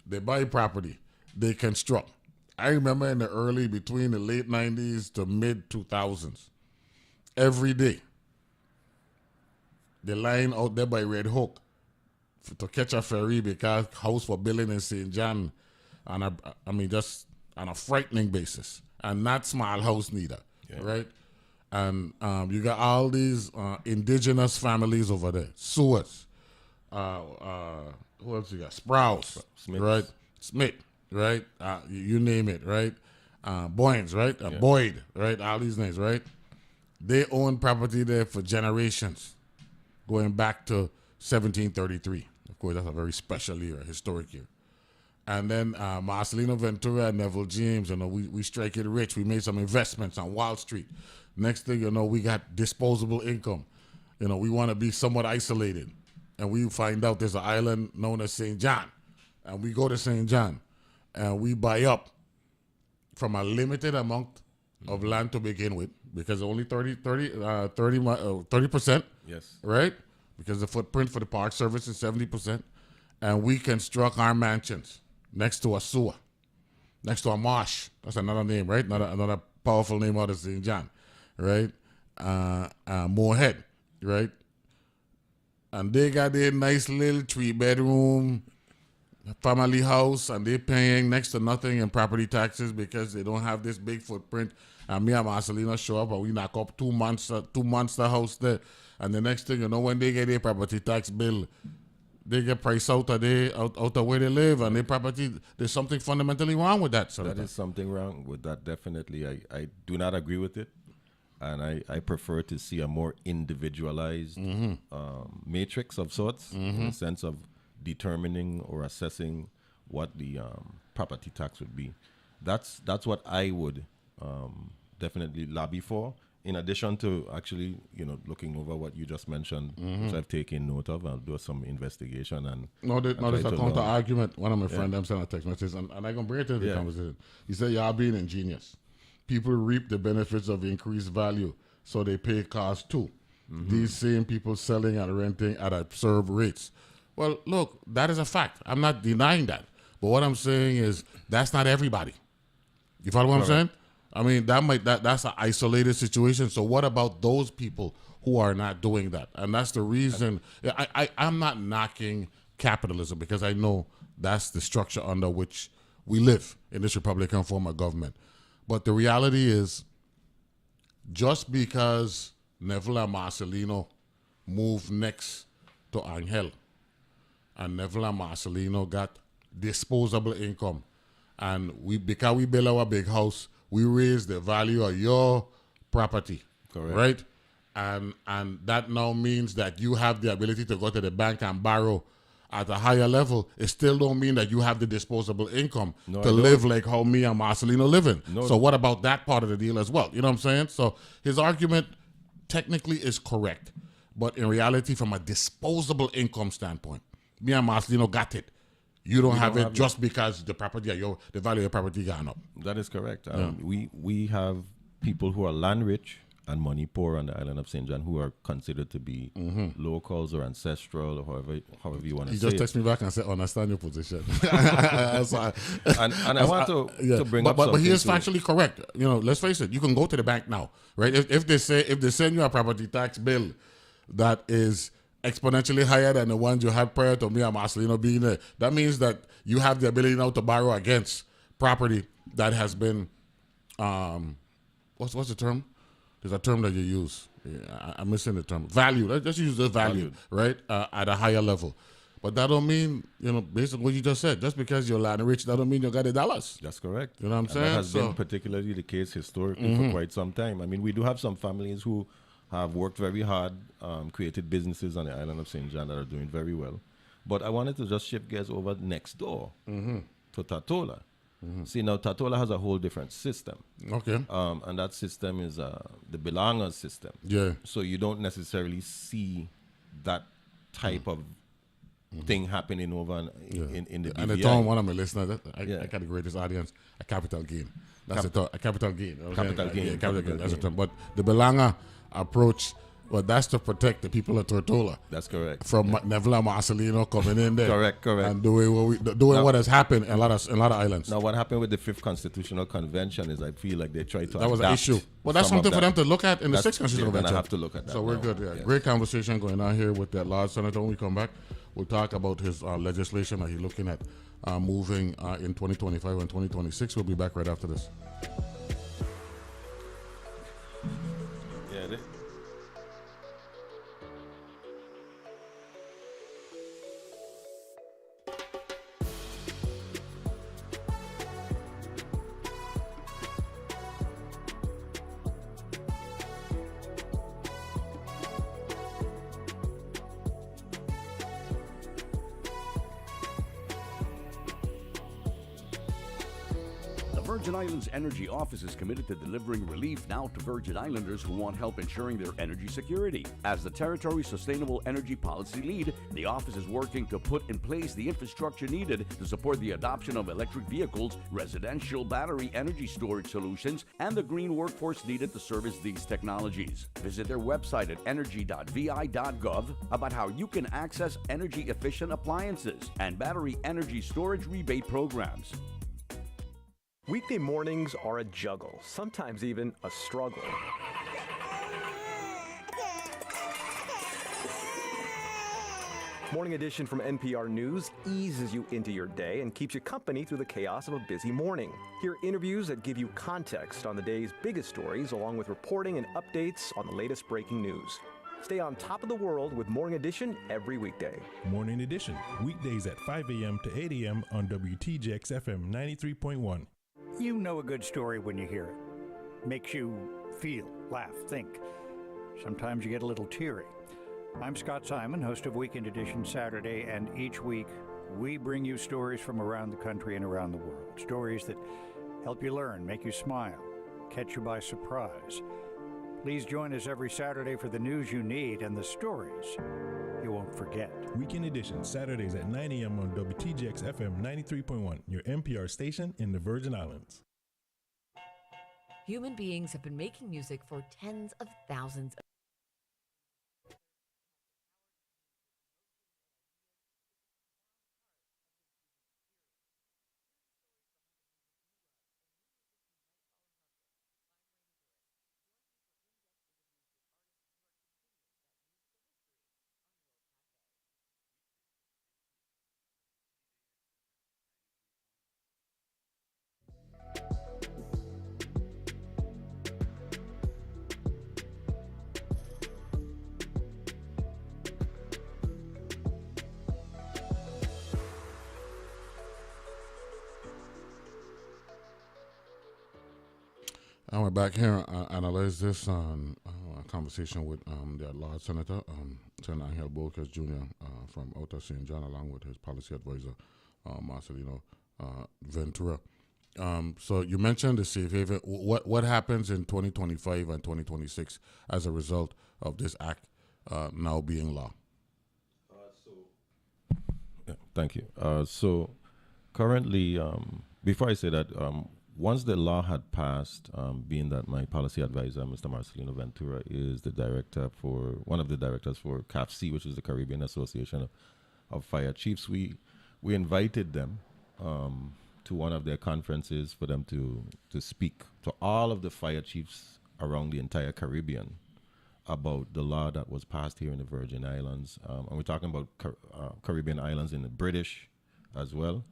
They buy property. They construct. I remember in the early, between the late 90s to mid 2000s, every day, the line out there by Red Hook to catch a ferry, because house for building in St. John, just on a frightening basis, and not small house neither, right? And you got all these indigenous families over there, Sewers, who else you got? Sprouse, Smiths. right? Smith, right? You name it, right? Boynes, right? Boyd, right? All these names, right? They own property there for generations, going back to 1733. Of course, that's a very special year, a historic year. And then Marcelino Ventura and Neville James, we strike it rich. We made some investments on Wall Street. Next thing you know, we got disposable income. We want to be somewhat isolated. And we find out there's an island known as St. John. And we go to St. John and we buy up from a limited amount of land to begin with, because only 30%. Yes. Right? Because the footprint for the park service is 70%. And we construct our mansions next to a sewer, next to a marsh. That's another name, right? Another powerful name out of St. John, right? Moorhead, right? And they got their nice little 3-bedroom family house, and they're paying next to nothing in property taxes because they don't have this big footprint. And me and Marcelino show up and we knock up 2 monster house there. And the next thing you know, when they get their property tax bill, they get priced out of where they live, and their property, there's something fundamentally wrong with that. That is something wrong with that, definitely. I do not agree with it. And I prefer to see a more individualized matrix of sorts, in the sense of determining or assessing what the property tax would be. That's what I would definitely lobby for. In addition to actually, looking over what you just mentioned, which I've taken note of, I'll do some investigation and. There's a counter argument. One of my friends sent a text message, and I'm gonna bring it to the conversation. He said, "Y'all being ingenious. People reap the benefits of increased value, so they pay costs too. These same people selling and renting at absurd rates." Well, look, that is a fact. I'm not denying that, but what I'm saying is that's not everybody. You follow what I'm saying? I mean, that's an isolated situation. So what about those people who are not doing that? And that's the reason I'm not knocking capitalism, because I know that's the structure under which we live in this Republican form of government. But the reality is, just because Neville and Marcelino moved next to Angel, and Neville and Marcelino got disposable income, and because we build our big house, we raise the value of your property. Correct. Right? And that now means that you have the ability to go to the bank and borrow at a higher level. It still don't mean that you have the disposable income to live like how me and Marcelino living. So what about that part of the deal as well? You know what I'm saying? So his argument technically is correct, but in reality, from a disposable income standpoint, me and Marcelino got it. You don't have it just because the property, the value of your property gone up. That is correct. We have people who are land rich and money poor on the island of St. John who are considered to be locals or ancestral or however you want to say it. He just text me back and said, understand your position. and I want to bring up something. But he is factually correct. You know, let's face it, you can go to the bank now, right? If they send you a property tax bill that is exponentially higher than the ones you had prior to me and Marcelino being there, that means that you have the ability now to borrow against property that has been, what's the term? There's a term that you use. I'm missing the term. Value. Let's use the value, right? At a higher level. But that don't mean, based on what you just said, just because you're land rich, that don't mean you got $1. That's correct. You know what I'm saying? That has been particularly the case historically for quite some time. I mean, we do have some families who have worked very hard, created businesses on the island of St. John that are doing very well. But I wanted to just shift gears over next door to Tatola. See, now Tatola has a whole different system. Okay. And that system is the belongers system. Yeah. So you don't necessarily see that type of thing happening over in the BVI. And I told one of my listeners, I got the greatest audience, a capital gain. That's a capital gain. Capital gain. Yeah, capital gain. That's the term. But the belonger approach, well, that's to protect the people of Tortola. That's correct. From Neville and Marcelino coming in there. Correct. And doing what has happened in a lot of islands. Now, what happened with the 5th Constitutional Convention is I feel like they tried to that was an issue. Well, that's something for them to look at in the 6th Constitutional Convention. I have to look at that. So we're good. Yeah. Great conversation going on here with that large senator. When we come back, we'll talk about his legislation that he's looking at moving in 2025 and 2026. We'll be back right after this. Virgin Islands Energy Office is committed to delivering relief now to Virgin Islanders who want help ensuring their energy security. As the territory's sustainable energy policy lead, the office is working to put in place the infrastructure needed to support the adoption of electric vehicles, residential battery energy storage solutions, and the green workforce needed to service these technologies. Visit their website at energy.vi.gov about how you can access energy-efficient appliances and battery energy storage rebate programs. Weekday mornings are a juggle, sometimes even a struggle. Morning Edition from NPR News eases you into your day and keeps you company through the chaos of a busy morning. Hear interviews that give you context on the day's biggest stories, along with reporting and updates on the latest breaking news. Stay on top of the world with Morning Edition every weekday. Morning Edition, weekdays at 5 a.m. to 8 a.m. on WTJX FM 93.1. You know a good story when you hear it. Makes you feel, laugh, think. Sometimes you get a little teary. I'm Scott Simon, host of Weekend Edition Saturday, and each week we bring you stories from around the country and around the world. Stories that help you learn, make you smile, catch you by surprise. Please join us every Saturday for the news you need and the stories you won't forget. Weekend Edition, Saturdays at 9 a.m. on WTJX FM 93.1, your NPR station in the Virgin Islands. Human beings have been making music for tens of thousands of And we're back here analyze this on a conversation with the Large Senator, Senator Angel Bolques Jr. From Outer St. John, along with his policy advisor, Marcelino Ventura. So you mentioned the safe haven. What happens in 2025 and 2026 as a result of this act now being law? Thank you. So currently, before I say that, once the law had passed, being that my policy advisor, Mr. Marcelino Ventura, is one of the directors for CAFC, which is the Caribbean Association of Fire Chiefs, we invited them to one of their conferences for them to speak to all of the fire chiefs around the entire Caribbean about the law that was passed here in the Virgin Islands. And we're talking about Caribbean islands in the British as well.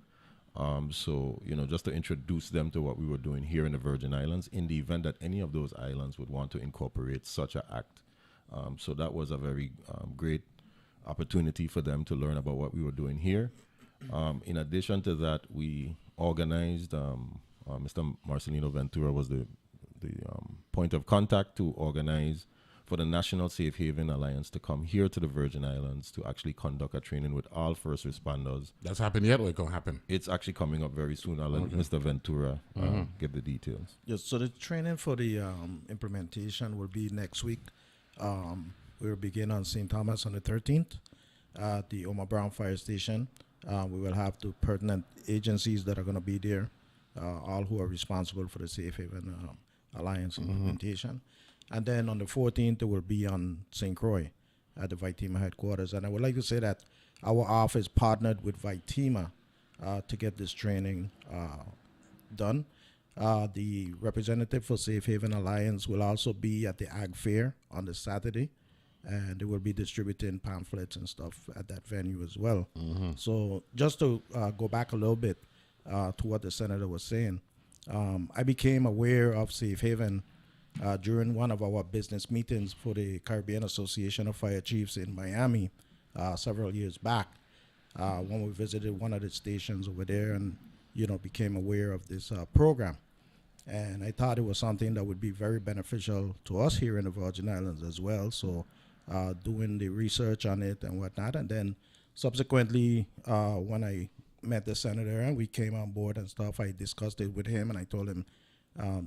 So, just to introduce them to what we were doing here in the Virgin Islands in the event that any of those islands would want to incorporate such an act. So that was a very great opportunity for them to learn about what we were doing here. In addition to that, we organized, Mr. Marcelino Ventura was the point of contact to organize for the National Safe Haven Alliance to come here to the Virgin Islands to actually conduct a training with all first responders. That's happened yet, or it going to happen? It's actually coming up very soon. I'll let Mr. Ventura give the details. Yes, so the training for the implementation will be next week. We'll begin on St. Thomas on the 13th at the Omar Brown Fire Station. We will have the pertinent agencies that are going to be there, all who are responsible for the Safe Haven Alliance implementation. And then on the 14th, it will be on St. Croix at the Vitima headquarters. And I would like to say that our office partnered with Vitima to get this training done. The representative for Safe Haven Alliance will also be at the Ag Fair on the Saturday, and they will be distributing pamphlets and stuff at that venue as well. So just to go back a little bit to what the senator was saying, I became aware of Safe Haven during one of our business meetings for the Caribbean Association of Fire Chiefs in Miami several years back, when we visited one of the stations over there and, became aware of this program. And I thought it was something that would be very beneficial to us here in the Virgin Islands as well. So doing the research on it and whatnot. And then subsequently, when I met the senator and we came on board and stuff, I discussed it with him and I told him,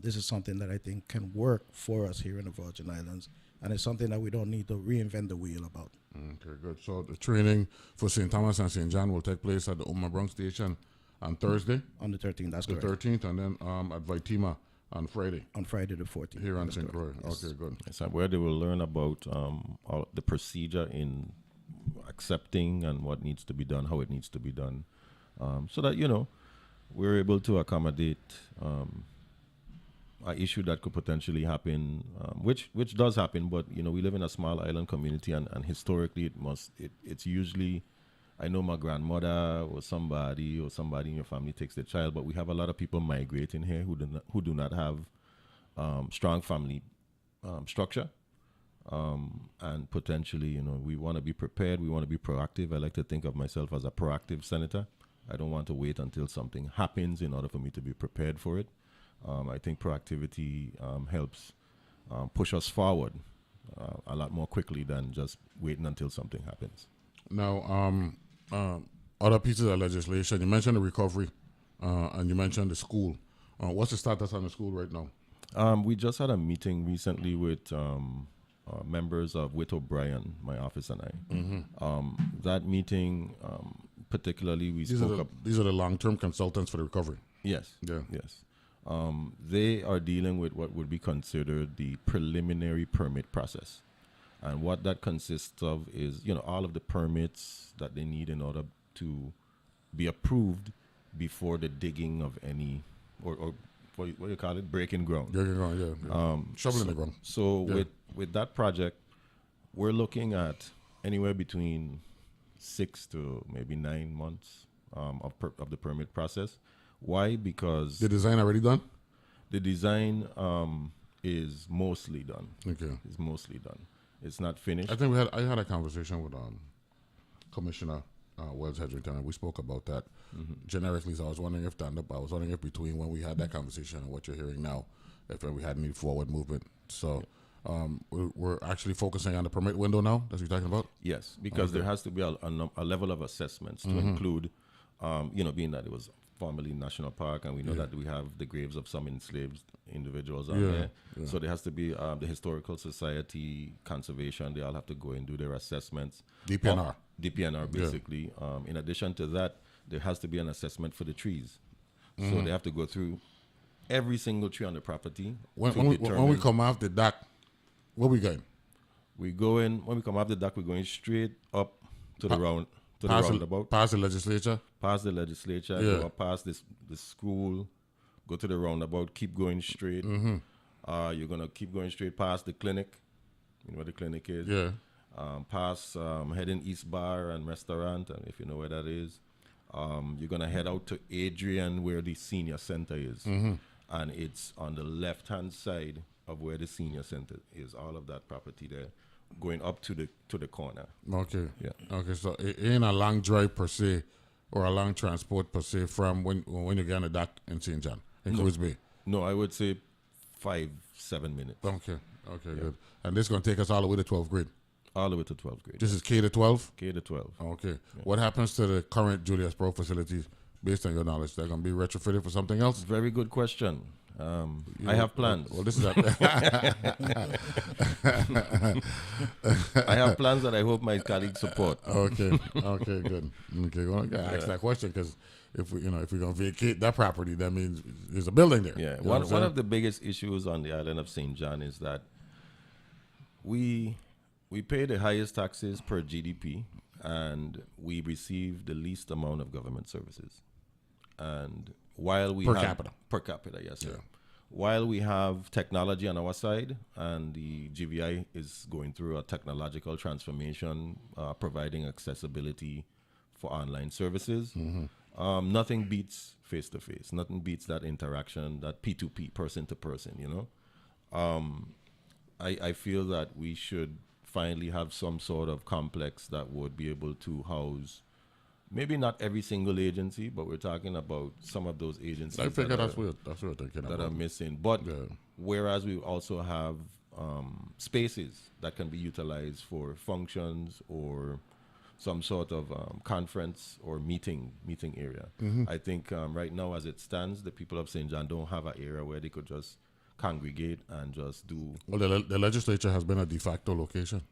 this is something that I think can work for us here in the Virgin Islands, and it's something that we don't need to reinvent the wheel about. Okay, good. So the training for St. Thomas and St. John will take place at the Omar Brown Station on Thursday? On the 13th, that's correct. The 13th, and then at Vitima on Friday? On Friday the 14th. Here on St. Croix. Yes. Okay, good. So where they will learn about all the procedure in accepting and what needs to be done, how it needs to be done, so that, we're able to accommodate an issue that could potentially happen, which does happen, but we live in a small island community, and historically it's usually, I know my grandmother or somebody in your family takes their child, but we have a lot of people migrating here who do not have strong family structure, and potentially we want to be prepared, we want to be proactive. I like to think of myself as a proactive senator. I don't want to wait until something happens in order for me to be prepared for it. I think proactivity helps push us forward a lot more quickly than just waiting until something happens. Now, other pieces of legislation, you mentioned the recovery and you mentioned the school. What's the status on the school right now? We just had a meeting recently with members of Whit O'Brien, my office and I. That meeting, particularly, These are the long-term consultants for the recovery. Yes. Yeah. Yes. They are dealing with what would be considered the preliminary permit process. And what that consists of is, all of the permits that they need in order to be approved before the digging of any, or what do you call it? Breaking ground. Breaking ground, yeah. Shoveling the ground. So with that project, we're looking at anywhere between 6 to maybe 9 months of the permit process. Why? Because the design already done? The design is mostly done. Okay. It's mostly done. It's not finished. I think I had a conversation with Commissioner Wells Hedrington, and we spoke about that generically. So I was wondering if between when we had that conversation and what you're hearing now, if we had any forward movement. So we're actually focusing on the permit window now. That's what you're talking about. Yes, because Okay. there has to be a level of assessments to include, being that it was formerly National Park, and we know that we have the graves of some enslaved individuals on there. Yeah. So there has to be the Historical Society, Conservation. They all have to go and do their assessments. DPNR. DPNR, basically. In addition to that, there has to be an assessment for the trees. So they have to go through every single tree on the property. When we come off the dock, where we going? When we come off the dock, we're going straight up to the roundabout. Past the legislature? Past the legislature, Yeah. go up past the school, go to the roundabout, keep going straight. You're going to keep going straight past the clinic. You know where the clinic is? Yeah. Past heading East Bar and Restaurant, and if you know where that is. You're going to head out to Adrian, where the senior center is. And it's on the left-hand side of where the senior center is, all of that property there, going up to the corner. Okay. Yeah. Okay, so it ain't a long drive per se, or a long transport per se from when you get on the dock in St. John, in Coos Bay. No, I would say 5-7 minutes. Okay, good. And this is going to take us all the way to 12th grade? All the way to 12th grade. This is K to 12? K to 12. Okay. Yeah. What happens to the current Julius Pro facilities, based on your knowledge? They're going to be retrofitted for something else? Very good question. I have plans. Well, this is I have plans that I hope my colleagues support. Okay, good. Okay, well, I gotta ask that question because if we're going to vacate that property, that means there's a building there. Yeah, You know one what I'm of the biggest issues on the island of St. John is that we pay the highest taxes per GDP, and we receive the least amount of government services. And while we Per have capita, yes, Yeah. sir. While we have technology on our side, and the GVI is going through a technological transformation, providing accessibility for online services, nothing beats face-to-face. Nothing beats that interaction, that P2P, person-to-person, you know? I feel that we should finally have some sort of complex that would be able to house maybe not every single agency, but we're talking about some of those agencies I figure that's what we're thinking that about. are missing. But whereas we also have spaces that can be utilized for functions or some sort of conference or meeting area. I think right now, as it stands, the people of St. John don't have an area where they could just congregate and just do. Well, the legislature has been a de facto location.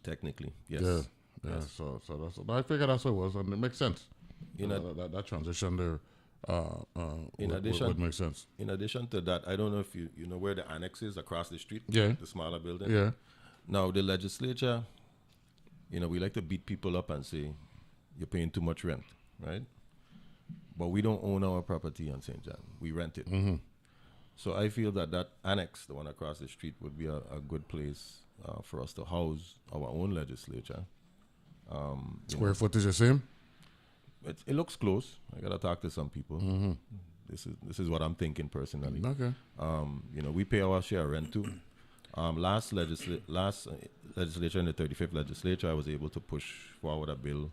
Technically, yes. Yeah. Yes. So that's. I figured that's what it was, and it makes sense. That transition there. Would make sense. In addition to that, I don't know if you know where the annex is across the street. Yeah. The smaller building. Yeah. Now the legislature, we like to beat people up and say you're paying too much rent, right? But we don't own our property on St. John. We rent it. So I feel that annex, the one across the street, would be a good place for us to house our own legislature. Square footage the same? It looks close. I gotta talk to some people. This is what I'm thinking personally. Okay. We pay our share of rent too. Last legislature, in the 35th legislature, I was able to push forward a bill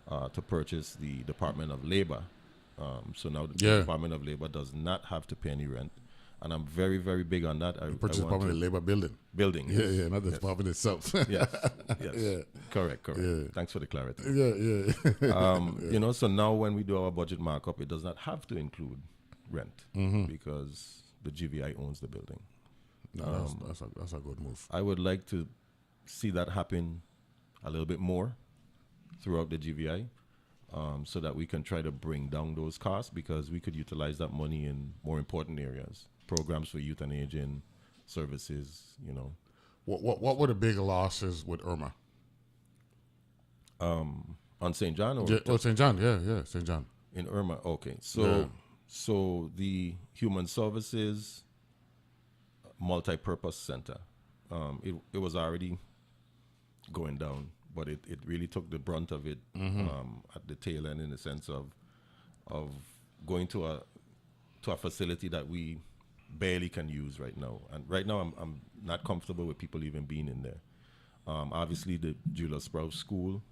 to purchase the Department of Labor. So now the Department of Labor does not have to pay any rent. And I'm very, very big on that. Purchase Department of Labor building. Building. Yes. Yeah, not the department itself. yes. Yeah. Correct. Yeah. Thanks for the clarity. Yeah. So now when we do our budget markup, it does not have to include rent because the GVI owns the building. No, that's a good move. I would like to see that happen a little bit more throughout the GVI. So that we can try to bring down those costs, because we could utilize that money in more important areas. Programs for youth and aging, services, What were the big losses with Irma? On St. John? St. John, yeah, St. John. In Irma, okay. So the Human Services Multi-Purpose Center, it was already going down, but it really took the brunt of it at the tail end, in the sense of going to a facility that we barely can use right now. And right now I'm not comfortable with people even being in there. Obviously the Julius Sprouse School,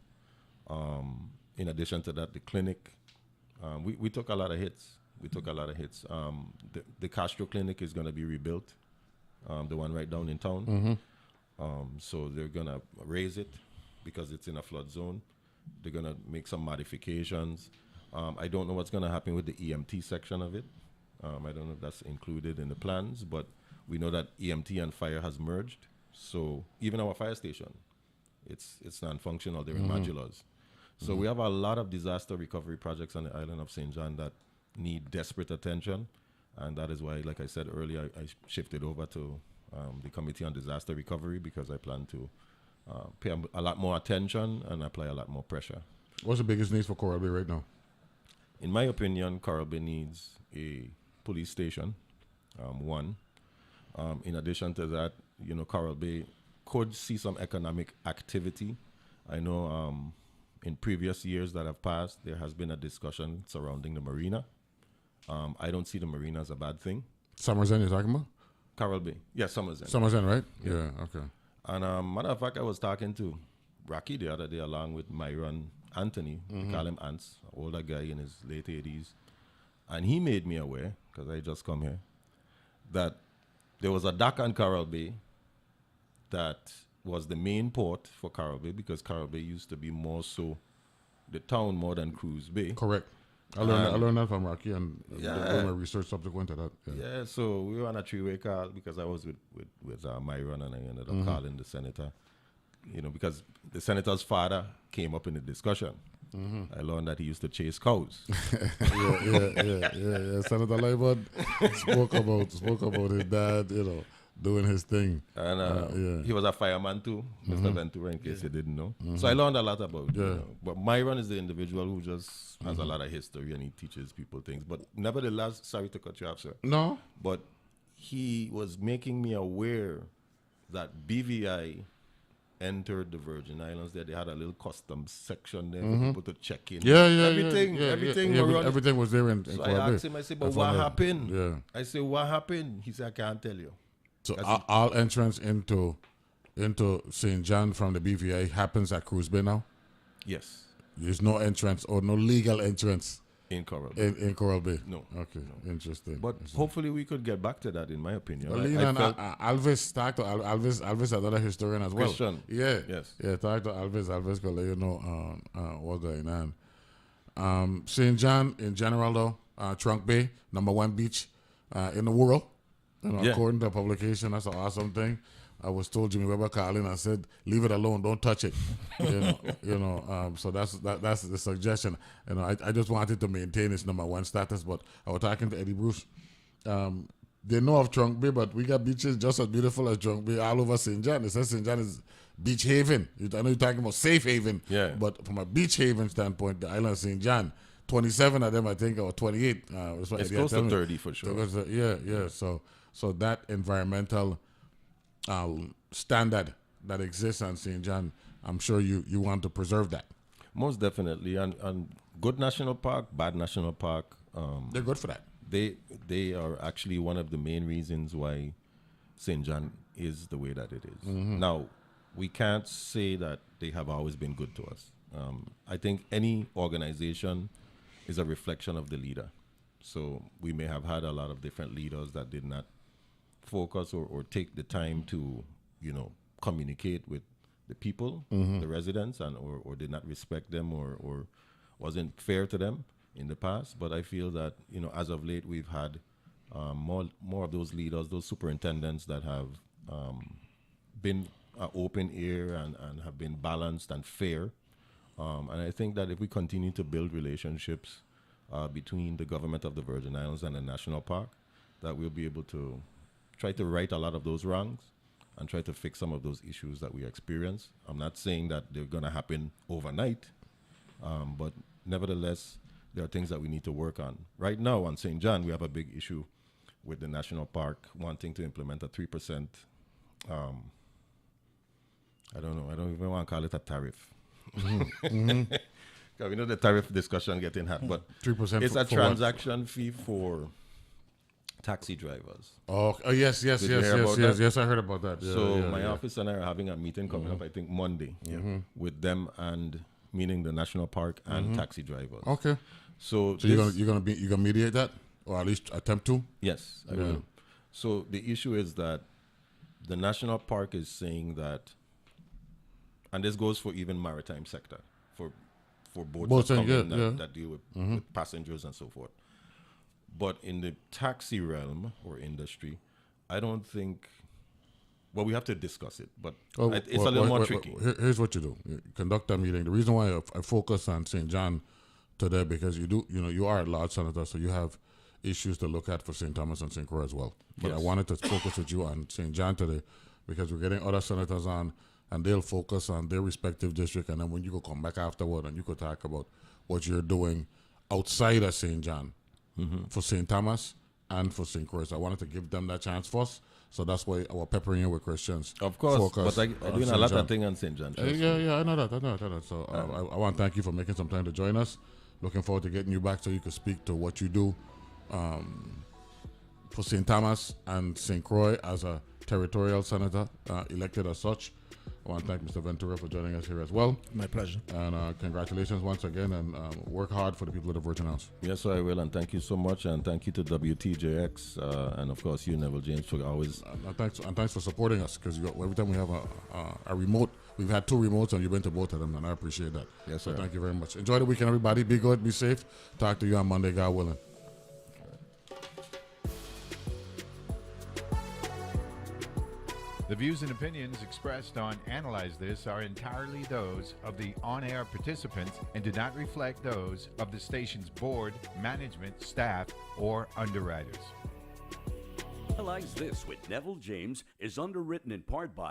in addition to that, the clinic, we took a lot of hits. We took a lot of hits. The Castro Clinic is going to be rebuilt, the one right down in town. So they're going to raise it because it's in a flood zone. They're going to make some modifications. I don't know what's going to happen with the EMT section of it. I don't know if that's included in the plans, but we know that EMT and fire has merged. So even our fire station, it's non-functional. They're in modulars. So we have a lot of disaster recovery projects on the island of St. John that need desperate attention. And that is why, like I said earlier, I shifted over to the Committee on Disaster Recovery because I plan to pay a lot more attention and apply a lot more pressure. What's the biggest needs for Coral Bay right now? In my opinion, Coral Bay needs a police station, one. In addition to that, Coral Bay could see some economic activity. I know in previous years that have passed, there has been a discussion surrounding the marina. I don't see the marina as a bad thing. Summers End you're talking about? Coral Bay. Yeah, Summers End. Summers End, right? Yeah, okay. And matter of fact, I was talking to Rocky the other day along with Myron Anthony. We call him Ants, an older guy in his late 80s. And he made me aware, because I just come here, that there was a dock on Coral Bay that was the main port for Coral Bay because Coral Bay used to be more so the town more than Cruise Bay. Correct. I learned that from Rocky and doing my research subsequent to that. Yeah, so we were on a three-way call because I was with Myron and I ended up calling the senator, because the senator's father came up in the discussion. I learned that he used to chase cows. Yeah. Senator Leibert spoke about his dad, doing his thing. And he was a fireman too, Mr. Ventura, in case you didn't know. So I learned a lot about But Myron is the individual who just has a lot of history and he teaches people things. But nevertheless, sorry to cut you off, sir. No. But he was making me aware that BVI entered the Virgin Islands there. They had a little customs section there for people to check in. Everything was there in So I asked him, I said, but what happened? Yeah. I said, what happened? He said, I can't tell you. So all entrance into St. John from the BVI happens at Cruise Bay now? Yes. There's no entrance or no legal entrance in Coral Bay. In Coral Bay? No. Okay, no. Interesting. But hopefully we could get back to that, in my opinion. Well, Alvis, talk to Alvis, another historian as well. Christian. Yeah. Yes. Yeah, talk to Alvis. Alvis can let you know what's going on. St. John, in general, though, Trunk Bay, #1 beach in the world. According to the publication, that's an awesome thing. I was told Jimmy Weber called in and said, "Leave it alone, don't touch it." So that's the suggestion. I just wanted to maintain its #1 status. But I was talking to Eddie Bruce. They know of Trunk Bay, but we got beaches just as beautiful as Trunk Bay all over St. John. It says St. John is beach haven. I know you're talking about safe haven. Yeah. But from a beach haven standpoint, the island of St. John, 27 of them, I think, or 28. It's close to 30 for sure. Yeah. So that environmental standard that exists on St. John, I'm sure you want to preserve that. Most definitely. And good national park, bad national park. They're good for that. They are actually one of the main reasons why St. John is the way that it is. Now, we can't say that they have always been good to us. I think any organization is a reflection of the leader. So we may have had a lot of different leaders that did not focus or take the time to, communicate with the people, the residents, and or did not respect them or wasn't fair to them in the past. But I feel that, as of late, we've had more of those leaders, those superintendents that have been open ear and have been balanced and fair. And I think that if we continue to build relationships between the government of the Virgin Islands and the national park, that we'll be able to try to right a lot of those wrongs and try to fix some of those issues that we experience. I'm not saying that they're going to happen overnight, but nevertheless, there are things that we need to work on. Right now on St. John, we have a big issue with the national park wanting to implement a 3%, I don't even want to call it a tariff. We know the tariff discussion getting hot, but 3% it's a transaction fee for taxi drivers. Oh yes, I heard about that. My office and I are having a meeting coming up, I think Monday, with them and meaning the national park and taxi drivers. Okay. So you're gonna mediate that? or at least attempt to? Yes, I will. So the issue is that the national park is saying that, and this goes for even maritime sector, for boats that come in that deal with passengers and so forth. But in the taxi realm or industry, I don't think. Well, we have to discuss it, but it's a little more tricky. Here's what you do: you conduct a meeting. The reason why I focus on St. John today, because you are a large senator, so you have issues to look at for St. Thomas and St. Croix as well. But I wanted to focus with you on St. John today, because we're getting other senators on, and they'll focus on their respective district, and then when you go come back afterward, and you could talk about what you're doing outside of St. John for St. Thomas and for St. Croix. I wanted to give them that chance first. So that's why I was peppering you with questions. Of course, but I'm doing a lot of things on St. John. Yeah, I know that. So I want to thank you for making some time to join us. Looking forward to getting you back so you can speak to what you do for St. Thomas and St. Croix as a territorial senator, elected as such. I want to thank Mr. Ventura for joining us here as well. My pleasure. And congratulations once again, and work hard for the people of the Virgin Islands. Yes, I will, and thank you so much, and thank you to WTJX, and of course you, Neville James, for always. Thanks for supporting us, because every time we have a remote, we've had 2 remotes, and you've been to both of them, and I appreciate that. Yes, sir. So thank you very much. Enjoy the weekend, everybody. Be good, be safe. Talk to you on Monday, God willing. The views and opinions expressed on Analyze This are entirely those of the on-air participants and do not reflect those of the station's board, management, staff, or underwriters. Analyze This with Neville James is underwritten in part by